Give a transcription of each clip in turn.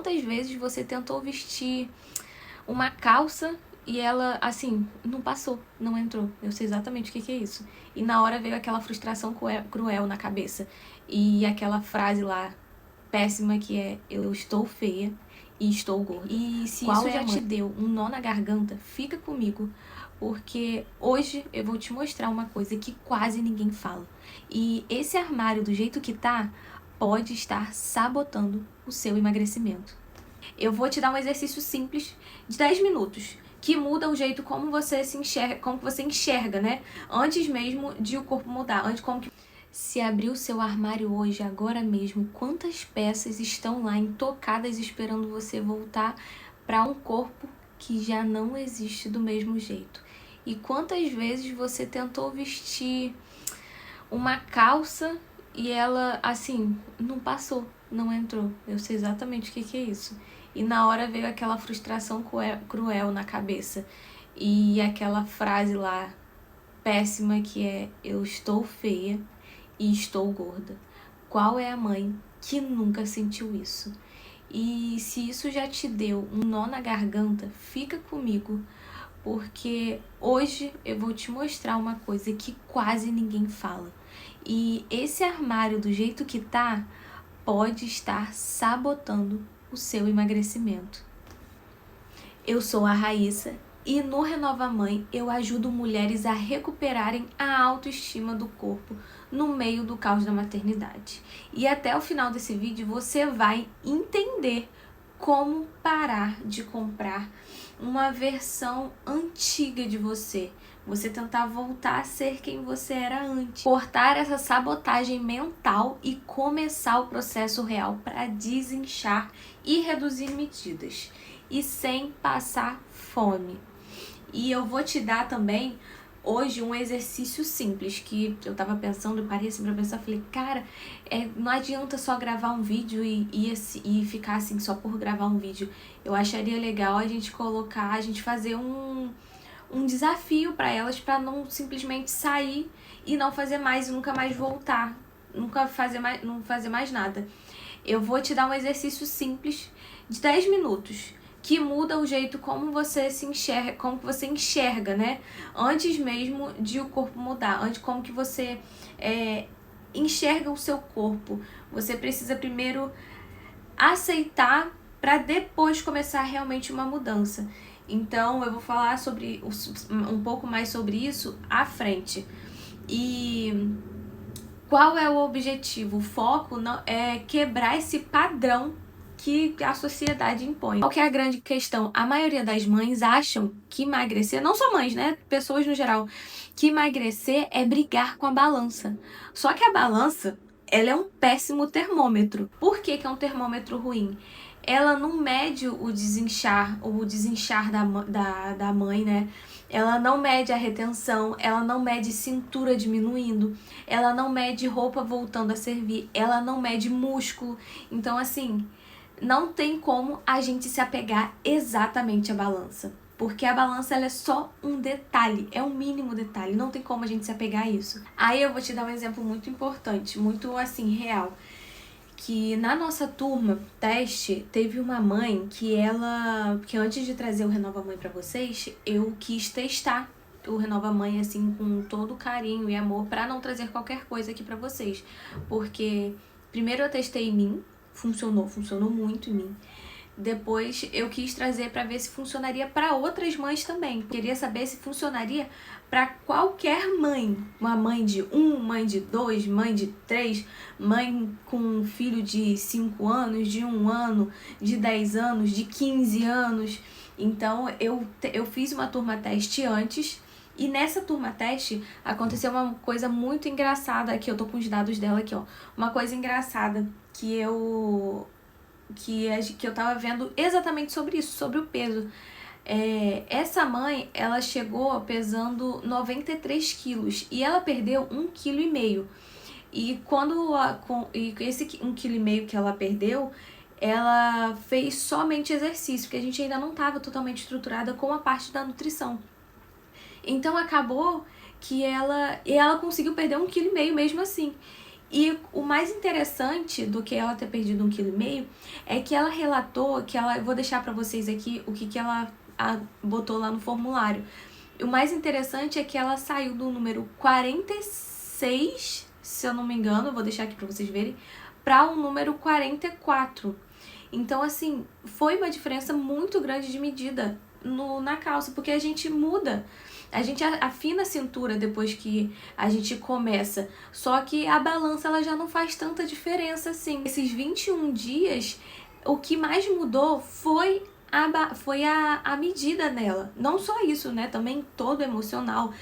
Quantas vezes você tentou vestir uma calça e ela, assim, não passou, não entrou? Eu sei exatamente o que é isso. E na hora veio aquela frustração cruel na cabeça. E aquela frase lá, péssima, que é: eu estou feia e estou gorda. E se Qual isso é já a te mãe? deu um nó na garganta, fica comigo, porque hoje eu vou te mostrar uma coisa que quase ninguém fala. E esse armário, do jeito que tá, pode estar sabotando o seu emagrecimento. Eu vou te dar um exercício simples de 10 minutos, que muda o jeito como você se enxerga, como você enxerga, né? Antes mesmo de o corpo mudar, antes como que se abrir o seu armário hoje, agora mesmo, quantas peças estão lá intocadas esperando você voltar para um corpo que já não existe do mesmo jeito? E quantas vezes você tentou vestir uma calça e ela, assim, não passou, não entrou? Eu sei exatamente o que é isso. E na hora veio aquela frustração cruel na cabeça. E aquela frase lá, péssima, que é: eu estou feia e estou gorda. Qual é a mãe que nunca sentiu isso? E se isso já te deu um nó na garganta, fica comigo, porque hoje eu vou te mostrar uma coisa que quase ninguém fala. E esse armário, do jeito que tá, pode estar sabotando o seu emagrecimento. Eu sou a Raíssa e no Renova Mãe eu ajudo mulheres a recuperarem a autoestima do corpo no meio do caos da maternidade. E até o final desse vídeo você vai entender como parar de comprar uma versão antiga de você. Você tentar voltar a ser quem você era antes. Cortar essa sabotagem mental e começar o processo real para desinchar e reduzir medidas. E sem passar fome. E eu vou te dar também hoje um exercício simples que eu tava pensando e parei assim pra pensar, falei, cara, não adianta só gravar um vídeo e ficar assim só por gravar um vídeo. Eu acharia legal a gente fazer um desafio para elas, para não simplesmente sair e não fazer mais e nunca mais voltar, não fazer mais nada. Eu vou te dar um exercício simples de 10 minutos, que muda o jeito como você se enxerga, como você enxerga, né? Antes mesmo de o corpo mudar, antes como que você enxerga o seu corpo. Você precisa primeiro aceitar para depois começar realmente uma mudança. Então eu vou falar um pouco mais sobre isso à frente. E qual é o objetivo? O foco não é quebrar esse padrão que a sociedade impõe. Qual que é a grande questão? A maioria das mães acham que emagrecer, não só mães, né? Pessoas no geral, que emagrecer é brigar com a balança. Só que a balança, ela é um péssimo termômetro. Por que é um termômetro ruim? Ela não mede o desinchar da mãe, né? Ela não mede a retenção, ela não mede cintura diminuindo, ela não mede roupa voltando a servir, ela não mede músculo. Então, assim, não tem como a gente se apegar exatamente à balança. Porque a balança, ela é só um detalhe, é um mínimo detalhe, não tem como a gente se apegar a isso. Aí eu vou te dar um exemplo muito importante, muito assim, real. Que na nossa turma, teste, teve uma mãe que antes de trazer o Renova Mãe pra vocês, eu quis testar o Renova Mãe, assim, com todo carinho e amor, pra não trazer qualquer coisa aqui pra vocês. Porque primeiro eu testei em mim, funcionou muito em mim. Depois eu quis trazer para ver se funcionaria para outras mães também. Queria saber se funcionaria para qualquer mãe. Uma mãe de 1, mãe de 2, mãe de 3, mãe com um filho de 5 anos, de 1 ano, de 10 anos, de 15 anos. Então eu fiz uma turma teste antes. E nessa turma teste aconteceu uma coisa muito engraçada. Aqui eu tô com os dados dela aqui, ó. Uma coisa engraçada que eu tava vendo exatamente sobre isso, sobre o peso. Essa mãe, ela chegou pesando 93 quilos e ela perdeu 1,5 kg. E esse 1,5 kg que ela perdeu, ela fez somente exercício, porque a gente ainda não estava totalmente estruturada com a parte da nutrição. Então acabou que ela conseguiu perder 1,5 kg mesmo assim. E o mais interessante do que ela ter perdido 1,5 kg é que ela relatou que ela, eu vou deixar pra vocês aqui o que ela botou lá no formulário. O mais interessante é que ela saiu do número 46, se eu não me engano, eu vou deixar aqui pra vocês verem, para o número 44. Então, assim, foi uma diferença muito grande de medida na calça, porque a gente muda. A gente afina a cintura depois que a gente começa, só que a balança ela já não faz tanta diferença assim. Esses 21 dias, o que mais mudou foi a medida nela. Não só isso, né? Também todo emocional,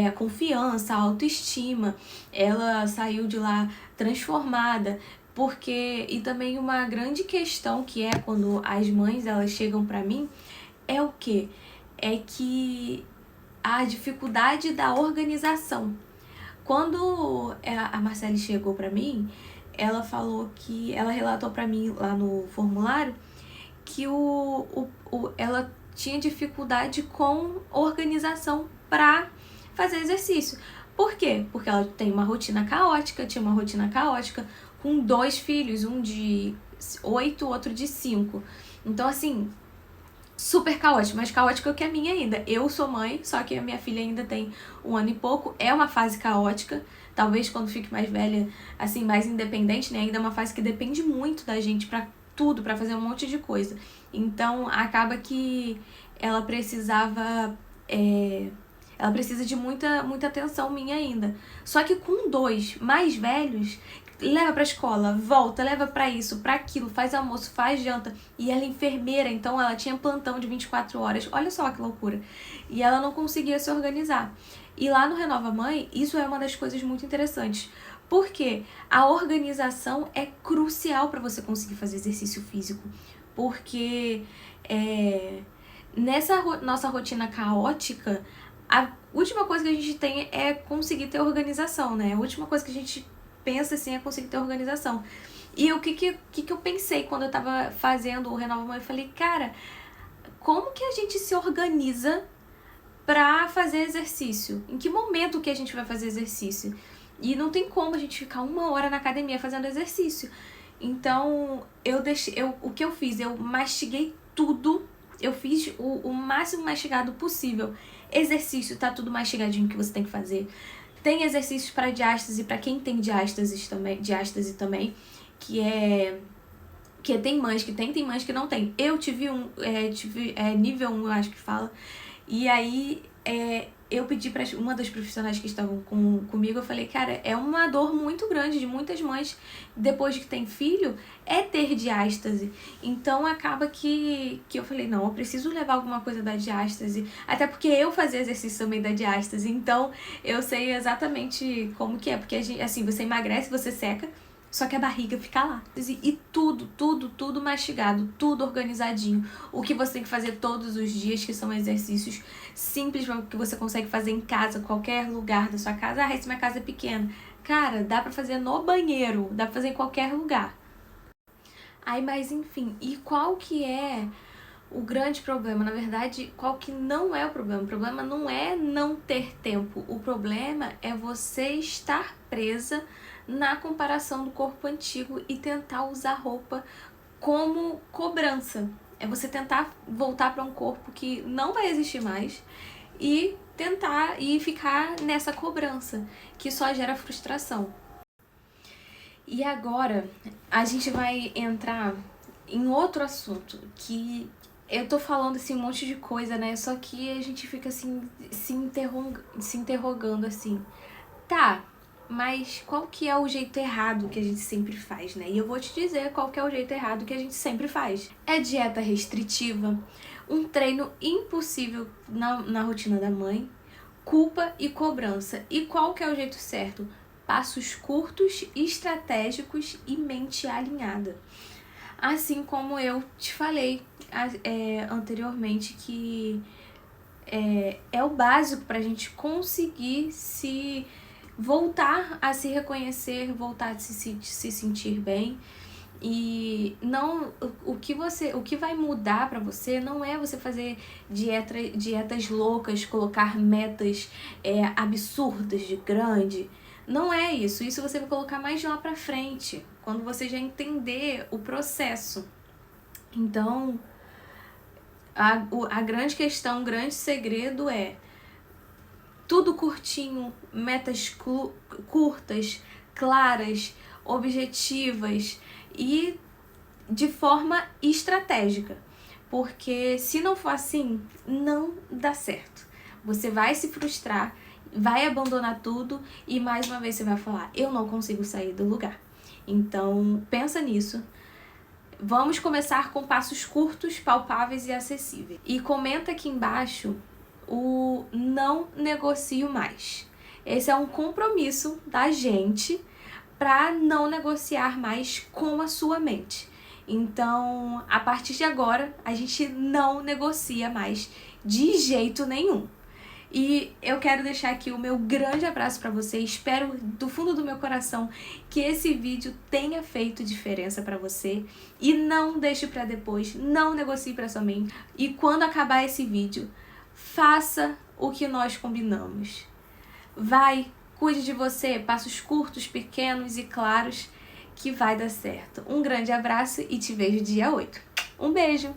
a confiança, a autoestima. Ela saiu de lá transformada. Porque, e também uma grande questão que é quando as mães elas chegam pra mim, é o quê? É que a dificuldade da organização. Quando a Marcele chegou pra mim, ela falou que, ela relatou pra mim lá no formulário, que ela tinha dificuldade com organização pra fazer exercício. Por quê? Porque ela tem uma rotina caótica, tinha uma rotina caótica, com 2 filhos, um de 8, outro de 5. Então, assim, super caótico, mais caótico que a minha ainda. Eu sou mãe, só que a minha filha ainda tem 1 ano e pouco. É uma fase caótica, talvez quando fique mais velha, assim, mais independente, né? Ainda é uma fase que depende muito da gente pra tudo, pra fazer um monte de coisa. Então, acaba que ela precisava... ela precisa de muita atenção minha ainda. Só que com 2 mais velhos, leva pra escola, volta, leva pra isso, pra aquilo, faz almoço, faz janta. E ela é enfermeira, então ela tinha plantão de 24 horas. Olha só que loucura. E ela não conseguia se organizar. E lá no Renova Mãe, isso é uma das coisas muito interessantes. Porque a organização é crucial para você conseguir fazer exercício físico. Porque nessa nossa rotina caótica, a última coisa que a gente tem é conseguir ter organização, né? A última coisa que a gente pensa assim é conseguir ter organização. E o que eu pensei quando eu tava fazendo o Renova Mãe? Eu falei, cara, como que a gente se organiza pra fazer exercício? Em que momento que a gente vai fazer exercício? E não tem como a gente ficar 1 hora na academia fazendo exercício. Então, o que eu fiz? Eu mastiguei tudo. Eu fiz o máximo mastigado possível. Exercício, tá tudo mastigadinho que você tem que fazer. Tem exercícios para diástase, para quem tem diástase também, que tem mães que tem mães que não tem. Eu tive nível 1, eu acho que fala. E aí, eu pedi para uma das profissionais que estavam comigo, eu falei, cara, é uma dor muito grande de muitas mães, depois de que tem filho, é ter diástase. Então, acaba que eu falei, não, eu preciso levar alguma coisa da diástase, até porque eu fazia exercício também da diástase, então eu sei exatamente como que é, porque assim, você emagrece, você seca, só que a barriga fica lá. E tudo mastigado, tudo organizadinho. O que você tem que fazer todos os dias, que são exercícios simples, que você consegue fazer em casa, qualquer lugar da sua casa. Ah, se minha casa é pequena. Cara, dá pra fazer no banheiro, dá pra fazer em qualquer lugar. Aí, mas enfim, e qual que é o grande problema? Na verdade, qual que não é o problema? O problema não é não ter tempo. O problema é você estar presa na comparação do corpo antigo e tentar usar roupa como cobrança. É você tentar voltar para um corpo que não vai existir mais e tentar e ficar nessa cobrança, que só gera frustração. E agora a gente vai entrar em outro assunto, que eu tô falando assim um monte de coisa, né? Só que a gente fica assim se interrogando assim. Tá, mas qual que é o jeito errado que a gente sempre faz, né? E eu vou te dizer qual que é o jeito errado que a gente sempre faz. É dieta restritiva, um treino impossível na rotina da mãe, culpa e cobrança. E qual que é o jeito certo? Passos curtos, estratégicos e mente alinhada. Assim como eu te falei anteriormente, que é o básico pra gente conseguir voltar a se reconhecer, voltar a se sentir bem. E não, o que vai mudar pra você não é você fazer dietas loucas, colocar metas absurdas de grande. Não é isso. Isso você vai colocar mais lá pra frente, quando você já entender o processo. Então, a grande questão, o grande segredo é tudo curtinho, metas curtas, claras, objetivas e de forma estratégica. Porque se não for assim, não dá certo. Você vai se frustrar, vai abandonar tudo e mais uma vez você vai falar, eu não consigo sair do lugar. Então, pensa nisso. Vamos começar com passos curtos, palpáveis e acessíveis. E comenta aqui embaixo o não negocio mais. Esse é um compromisso da gente para não negociar mais com a sua mente. Então, a partir de agora, a gente não negocia mais de jeito nenhum. E eu quero deixar aqui o meu grande abraço para você. Espero do fundo do meu coração que esse vídeo tenha feito diferença para você. E não deixe para depois, não negocie para sua mente. E quando acabar esse vídeo, faça o que nós combinamos. Vai, cuide de você, passos curtos, pequenos e claros, que vai dar certo. Um grande abraço e te vejo dia 8. Um beijo!